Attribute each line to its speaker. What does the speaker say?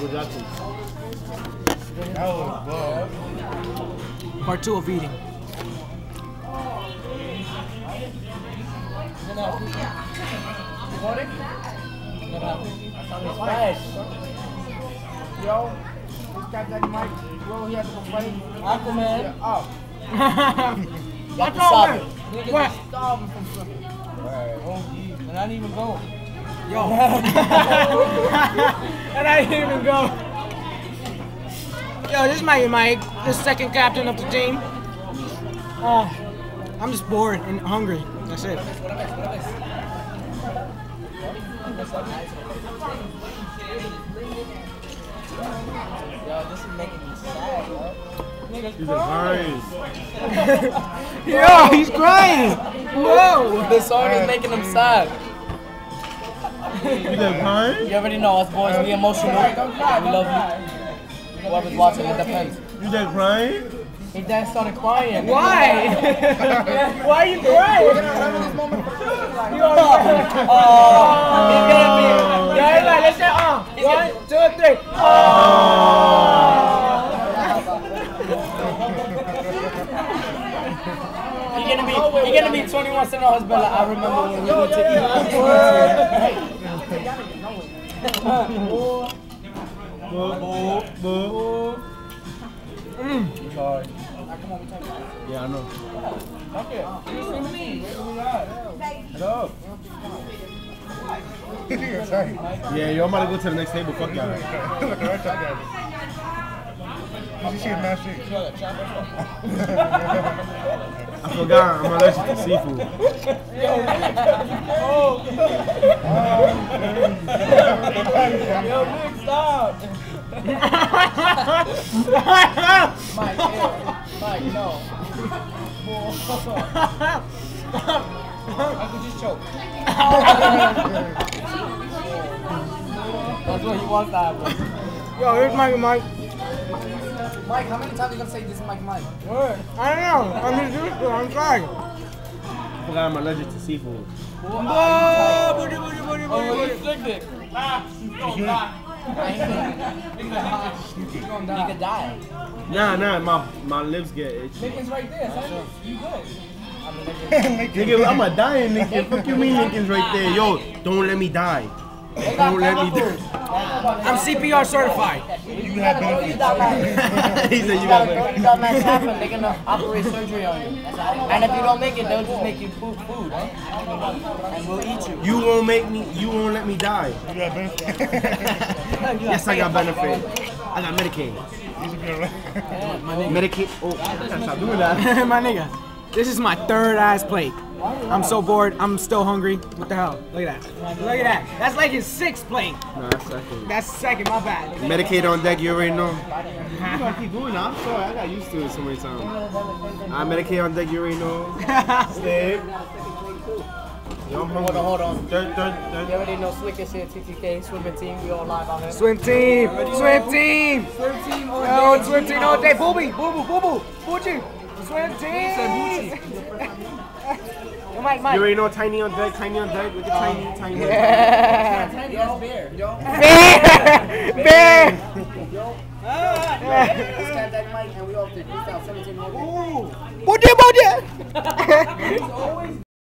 Speaker 1: exactly.
Speaker 2: That was bad.
Speaker 3: Part 2 of eating.
Speaker 4: Yo, this guy that mic, bro, he had to complain.
Speaker 5: Aquaman.
Speaker 4: Up.
Speaker 5: Got the stop it.
Speaker 3: What?
Speaker 4: Starving from something.
Speaker 5: And I didn't even go.
Speaker 3: Yo. And I didn't even go. Yo, this is the second captain of the team. I'm just bored and hungry. That's it.
Speaker 5: Yo, this is making me sad, yo. Niggas
Speaker 1: crying.
Speaker 3: Yo, he's crying. Whoa.
Speaker 5: The song is making him sad.
Speaker 1: You done crying?
Speaker 5: You already know us boys, we emotional. We love you. Whoever's watching, it depends.
Speaker 1: You done crying?
Speaker 5: His dad started crying.
Speaker 3: Why? Why are you crying?
Speaker 5: He's gonna be.
Speaker 3: Yeah, like, let's say 1, 2, 3.
Speaker 5: He's gonna be 21 cent on his belly. I remember when we went to
Speaker 1: Yeah, I know. Yeah, yo, I'm about to go to the next table. Fuck y'all.
Speaker 2: Did you see a mass shake?
Speaker 1: I forgot I'm allergic to seafood.
Speaker 5: Yo, Nick, stop! Mike, no. I could just choke. That's what he wants to happen.
Speaker 3: Yo, here's Mike.
Speaker 5: Mike, how many times are you gonna say this is Mike?
Speaker 3: Word. I don't know. I'm just used to it. I'm sorry.
Speaker 1: I forgot I'm allergic to seafood.
Speaker 5: Oh, you sick dick. He could die.
Speaker 1: Nah, my lips get itchy.
Speaker 5: Lincoln's right there, son. You good.
Speaker 1: Nigga, I'm a dying nigga. Fuck you mean Lincoln's right there? Yo, don't let me die. Don't let me die.
Speaker 3: I'm CPR certified.
Speaker 2: You have benefits.
Speaker 1: He said you got benefits.
Speaker 5: You got max happen, they're gonna operate surgery on you. And if you don't make it, they'll just make you food, and we'll eat you.
Speaker 1: You won't let me die.
Speaker 2: You have benefits.
Speaker 1: Yes, I got benefit. I got Medicaid. Medicaid. Oh, I gotta stop doing that.
Speaker 3: My nigga, this is my 3rd ass plate. I'm so bored. I'm still hungry. What the hell? Look at that. Look at that. That's like his 6th plate.
Speaker 1: Nah, that's second.
Speaker 3: That's 2nd. My bad.
Speaker 1: Medicaid on deck. You already know. You gotta keep doing that. I'm sorry. I got used to it so many times. Medicaid on deck. You already know. Stay. Yo, I'm hungry.
Speaker 5: Hold on.
Speaker 1: Third.
Speaker 5: You already know Slick is here, TTK, swimming team, we all live out here.
Speaker 3: Swim team. Swim team.
Speaker 5: Swim team all
Speaker 3: Yo, swim team all day. Booby. Boo. Boochie. Swim team. Mike.
Speaker 1: You already know Tiny on deck. Look at Tiny.
Speaker 3: Yeah.
Speaker 5: Tiny ass bear.
Speaker 3: Bear.
Speaker 5: This guy that Mike and we all did 2017.
Speaker 3: Boochie.